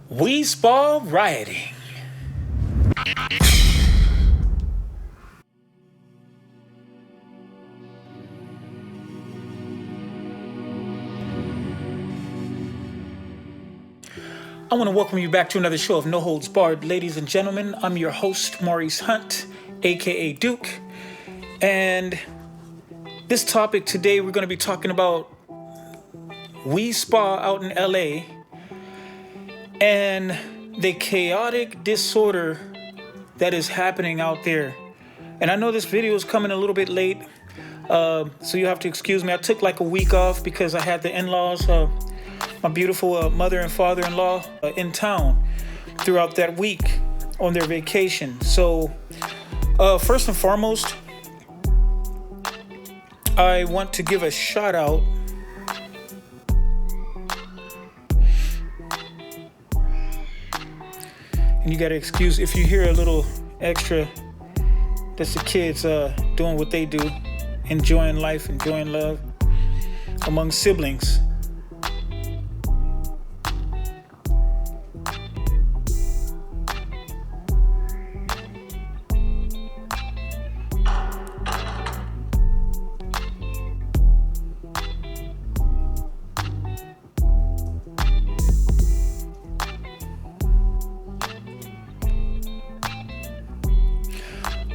We Spa Rioting. I want to welcome you back to another show of No Holds Barred. Ladies and gentlemen, I'm your host, Maurice Hunt, aka Duke. And this topic today, we're going to be talking about We Spa out in LA and the chaotic disorder that is happening out there. And I know this video is coming a little bit late, so you have to excuse me. I took like a week off because I had the in-laws, my beautiful mother and father-in-law in town throughout that week on their vacation. So first and foremost, I want to give a shout out and you gotta excuse if you hear a little extra. That's the kids doing what they do, enjoying life, enjoying love among siblings.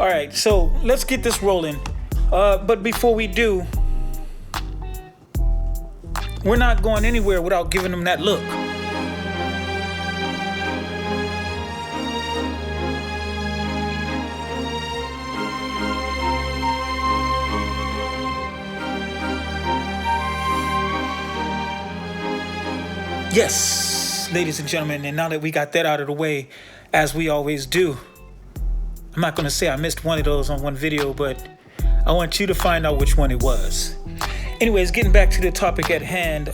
All right, so let's get this rolling. But before we do, we're not going anywhere without giving them that look. Yes, ladies and gentlemen, and now that we got that out of the way, as we always do, I'm not going to say I missed one of those on one video, but I want you to find out which one it was. Anyways, getting back to the topic at hand,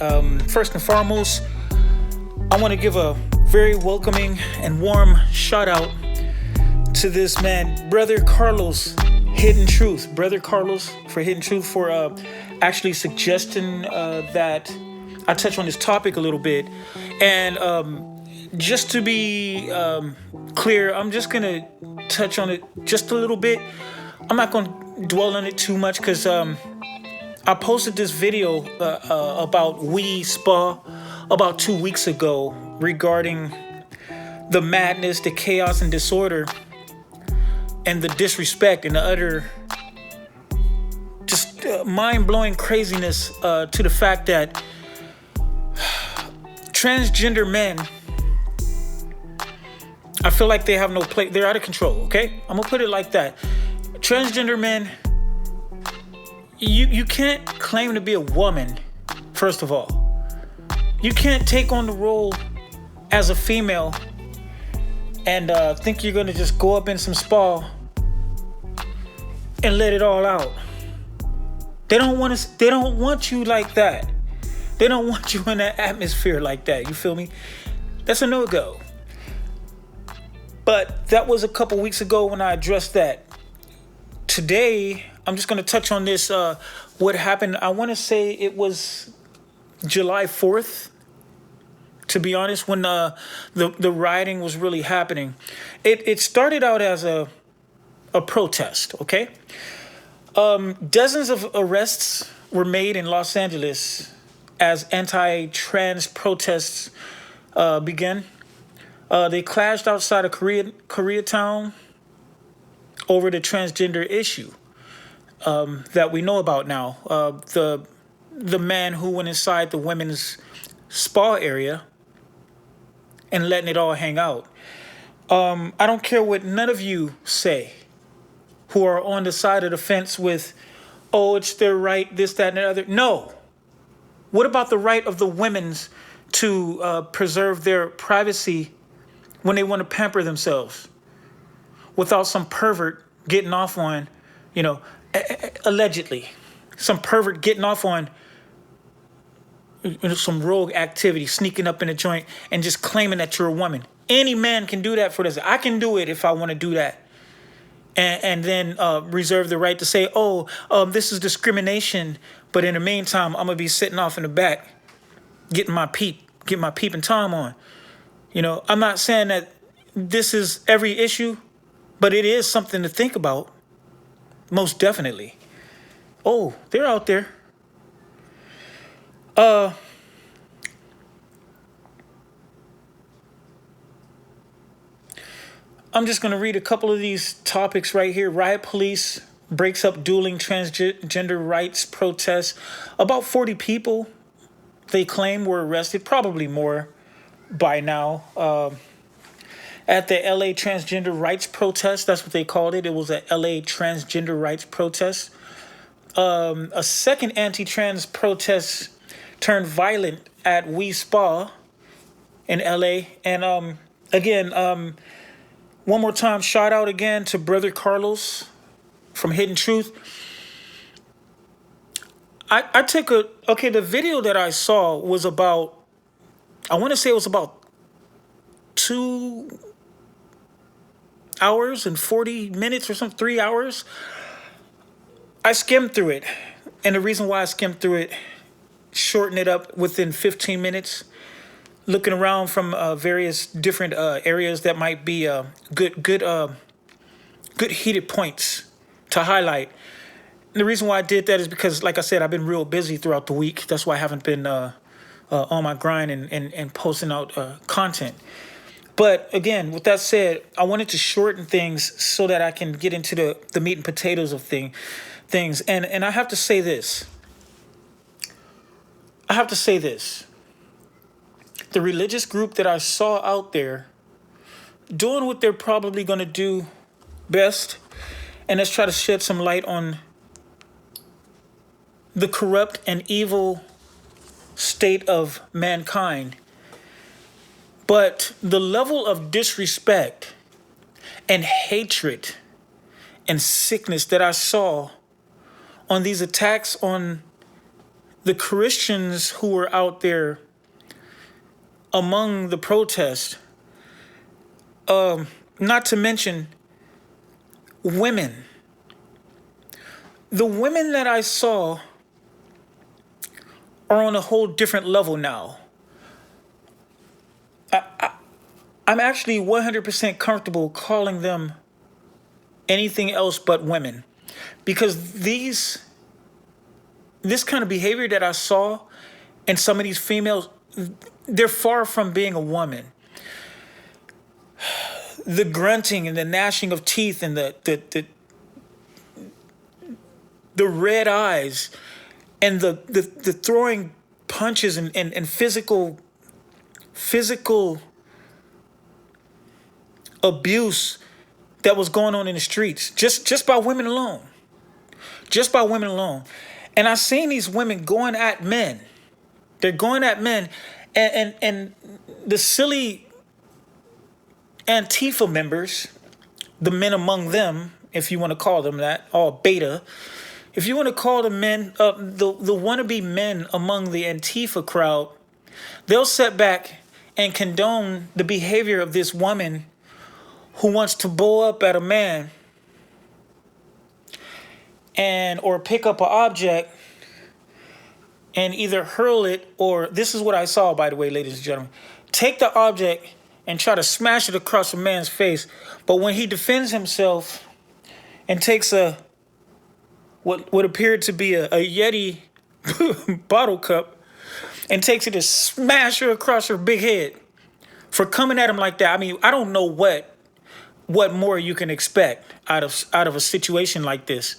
first and foremost, I want to give a very welcoming and warm shout out to this man, Brother Carlos, Hidden Truth. Brother Carlos for Hidden Truth for actually suggesting that I touch on this topic a little bit. And just to be clear, I'm just going to touch on it just a little bit. I'm not going to dwell on it too much because I posted this video about We Spa about 2 weeks ago regarding the madness, the chaos and disorder and the disrespect and the utter just mind-blowing craziness to the fact that transgender men, I feel like they have no place. They're out of control, okay? I'm gonna put it like that. Transgender men, you can't claim to be a woman, first of all. You can't take on the role as a female and think you're gonna just go up in some spa and let it all out. They don't want you like that. They don't want you in that atmosphere like that. You feel me? That's a no-go. But that was a couple weeks ago when I addressed that. Today, I'm just going to touch on this, what happened. I want to say it was July 4th, to be honest, when the rioting was really happening. It started out as a protest, okay? Dozens of arrests were made in Los Angeles as anti-trans protests began. They clashed outside of Koreatown over the transgender issue that we know about now. The man who went inside the women's spa area and letting it all hang out. I don't care what none of you say who are on the side of the fence with, oh, it's their right, this, that, and the other. No. What about the right of the women's to preserve their privacy when they want to pamper themselves without some pervert getting off on, allegedly, some pervert getting off on some rogue activity, sneaking up in a joint and just claiming that you're a woman. Any man can do that for this. I can do it if I want to do that. And then reserve the right to say, this is discrimination. But in the meantime, I'm going to be sitting off in the back, getting my peeping Tom on. I'm not saying that this is every issue, but it is something to think about. Most definitely. Oh, they're out there. I'm just going to read a couple of these topics right here. Riot police breaks up dueling transgender rights protests. About 40 people, they claim, were arrested, probably more by now. At the LA transgender rights protest, that's what they called it. It was a LA transgender rights protest. A second anti-trans protest turned violent at Spa in LA. And again, one more time, shout out again to Brother Carlos from Hidden Truth. I took the video that I saw was about, I want to say it was about 2 hours and 40 minutes or something, 3 hours. I skimmed through it. And the reason why I skimmed through it, shorten it up within 15 minutes, looking around from various different areas that might be good heated points to highlight. And the reason why I did that is because, like I said, I've been real busy throughout the week. That's why I haven't been on my grind and posting out content. But again, with that said, I wanted to shorten things so that I can get into the meat and potatoes of things. And I have to say this. The religious group that I saw out there doing what they're probably going to do best, and let's try to shed some light on the corrupt and evil state of mankind. But the level of disrespect and hatred and sickness that I saw on these attacks on the Christians who were out there among the protest, not to mention women. The women that I saw are on a whole different level now. I'm actually 100% comfortable calling them anything else but women, because this kind of behavior that I saw in some of these females, they're far from being a woman. The grunting and the gnashing of teeth and the red eyes and the throwing punches and physical abuse that was going on in the streets just by women alone. And I've seen these women going at men. They're going at men, and the silly Antifa members, the men among them, if you want to call them that, all beta. If you want to call the men, the wannabe men among the Antifa crowd, they'll sit back and condone the behavior of this woman who wants to blow up at a man or pick up an object and either hurl it, or this is what I saw, by the way, ladies and gentlemen, take the object and try to smash it across a man's face. But when he defends himself and takes what appeared to be a Yeti bottle cup and takes it to smash her across her big head for coming at him like that. I mean, I don't know what more you can expect out of a situation like this.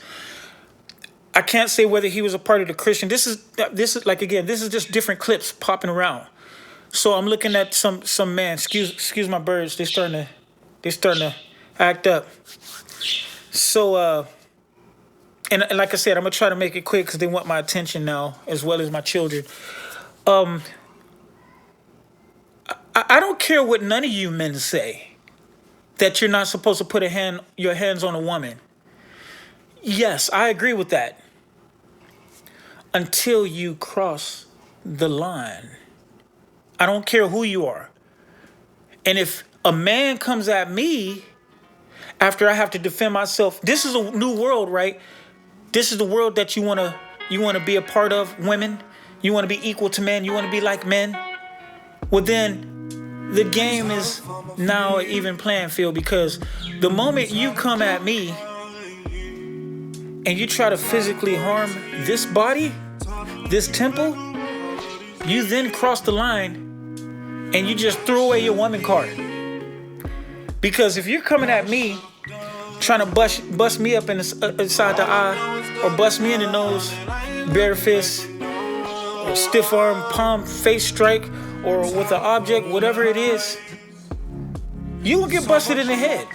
I can't say whether he was a part of the Christian. This is like, again, this is just different clips popping around. So I'm looking at some man. Excuse my birds. They're starting to act up. So and like I said, I'm gonna try to make it quick because they want my attention now, as well as my children. I don't care what none of you men say, that you're not supposed to put your hands on a woman. Yes, I agree with that. Until you cross the line. I don't care who you are. And if a man comes at me after I have to defend myself, this is a new world, right? This is the world that you wanna be a part of, women. You wanna be equal to men. You wanna be like men. Well, then the game is now an even playing field, because the moment you come at me and you try to physically harm this body, this temple, you then cross the line and you just throw away your woman card. Because if you're coming at me trying to bust me up inside the eye, or bust me in the nose, bare fist, or stiff arm, palm, face strike, or with an object, whatever it is, you will get busted in the head.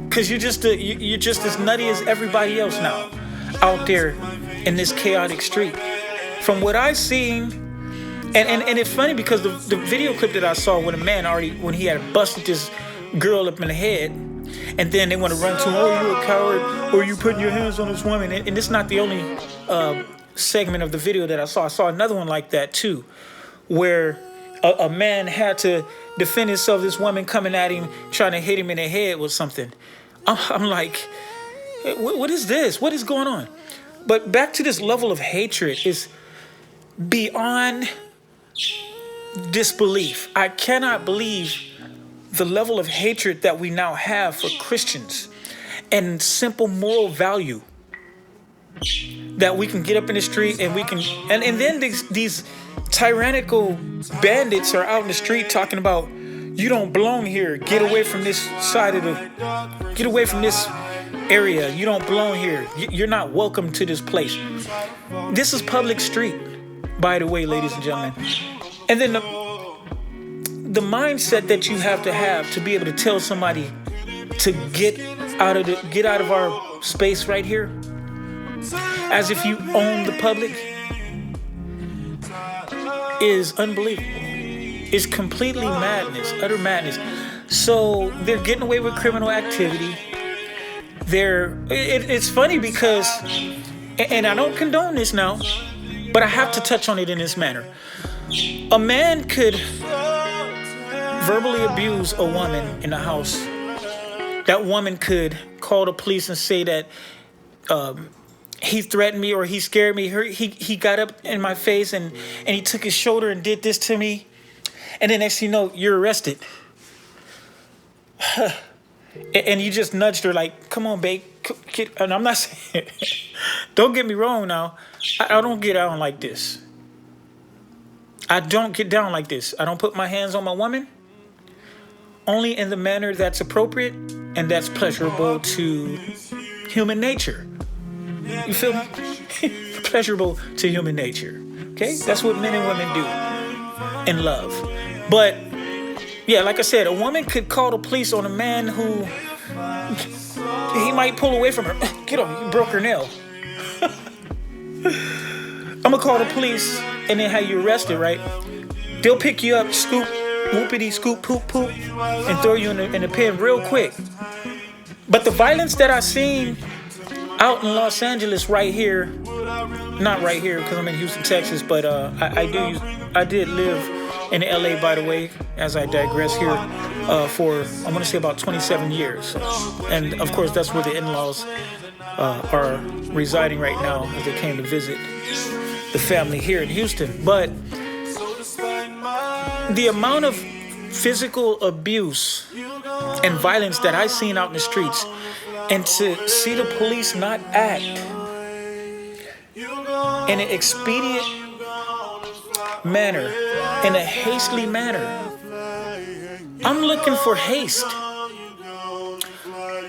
Because you're just as nutty as everybody else now out there in this chaotic street. From what I've seen, and it's funny because the video clip that I saw when a man when he had busted this girl up in the head, and then they want to run to him, oh, you're a coward, or you putting your hands on this woman. And it's not the only segment of the video that I saw. I saw another one like that too, where a man had to defend himself, this woman coming at him, trying to hit him in the head with something. I'm like, what is this? What is going on? But back to this level of hatred is beyond disbelief. I cannot believe the level of hatred that we now have for Christians and simple moral value, that we can get up in the street and we can, and then these tyrannical bandits are out in the street talking about, you don't belong here. Get away from this side of get away from this area. You don't belong here. You're not welcome to this place. This is public street, by the way, ladies and gentlemen. And then the mindset that you have to be able to tell somebody to get out of our space right here, as if you own the public, is unbelievable. It's completely madness, utter madness. So they're getting away with criminal activity. It's funny because, and I don't condone this now, but I have to touch on it in this manner. A man could verbally abuse a woman in a house. That woman could call the police and say that he threatened me or he scared me. He got up in my face and he took his shoulder and did this to me. And then next thing you know, you're arrested. And you just nudged her like, come on, babe. And I'm not saying, don't get me wrong now. I don't get down like this. I don't get down like this. I don't put my hands on my woman. Only in the manner that's appropriate and that's pleasurable to human nature. You feel me? Pleasurable to human nature. Okay? That's what men and women do in love. But yeah, like I said, a woman could call the police on a man who he might pull away from her. Get on, you broke her nail. I'm gonna call the police and then have you arrested, right? They'll pick you up, scoop, whoopity, scoop, poop, poop, and throw you in the pen real quick. But the violence that I've seen out in Los Angeles right here, not right here because I'm in Houston, Texas, but I did live in LA, by the way, as I digress here, for, I'm gonna say about 27 years. And of course, that's where the in-laws are residing right now, as they came to visit the family here in Houston. But the amount of physical abuse and violence that I've seen out in the streets, and to see the police not act in an expedient manner, in a hastily manner. I'm looking for haste.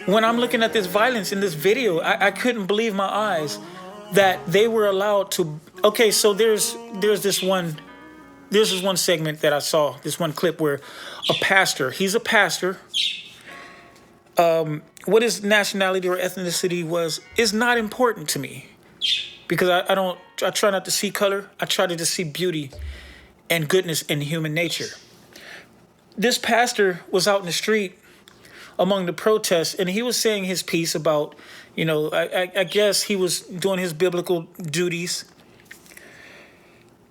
When I'm looking at this violence in this video, I couldn't believe my eyes that they were allowed to. Okay, so there's this one segment that I saw, this one clip where a pastor, he's a pastor. What his nationality or ethnicity was is not important to me, because I try not to see color. I try to just see beauty and goodness in human nature. This pastor was out in the street among the protests, and he was saying his piece about, I guess he was doing his biblical duties.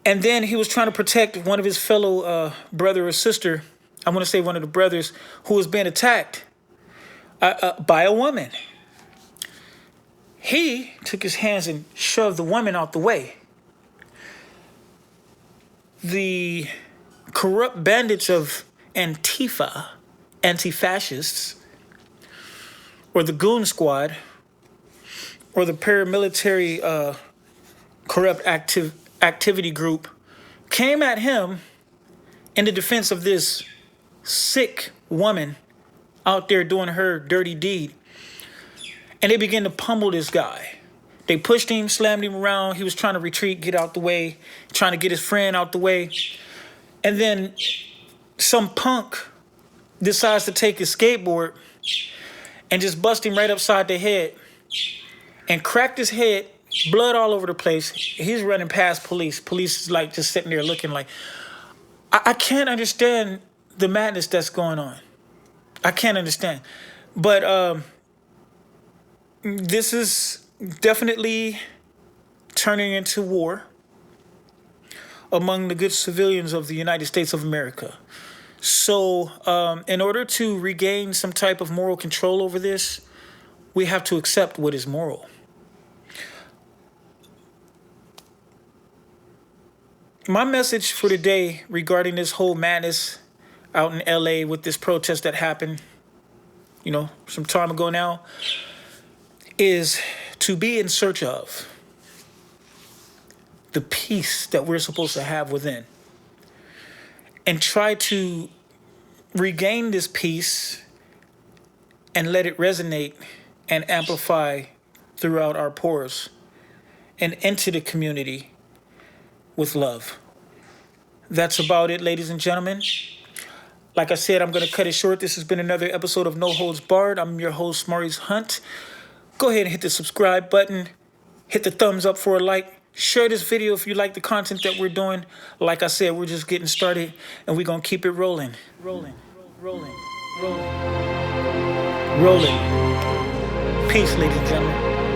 And then he was trying to protect one of his fellow brother or sister, I want to say one of the brothers, who was being attacked by a woman. He took his hands and shoved the woman out the way. The corrupt bandits of Antifa, anti-fascists, or the goon squad, or the paramilitary corrupt activity group came at him in the defense of this sick woman out there doing her dirty deed. And they began to pummel this guy. They pushed him, slammed him around. He was trying to retreat, get out the way, trying to get his friend out the way. And then some punk decides to take his skateboard and just bust him right upside the head and cracked his head, blood all over the place. He's running past police. Police is like just sitting there looking like, I can't understand the madness that's going on. I can't understand. But this is definitely turning into war among the good civilians of the United States of America. So in order to regain some type of moral control over this, we have to accept what is moral. My message for today regarding this whole madness out in LA with this protest that happened, some time ago now, is to be in search of the peace that we're supposed to have within and try to regain this peace and let it resonate and amplify throughout our pores and into the community with love. That's about it, ladies and gentlemen. Like I said, I'm going to cut it short. This has been another episode of No Holds Barred. I'm your host, Maurice Hunt. Go ahead and hit the subscribe button. Hit the thumbs up for a like. Share this video if you like the content that we're doing. Like I said, we're just getting started, and we're going to keep it rolling. Rolling. Peace, ladies and gentlemen.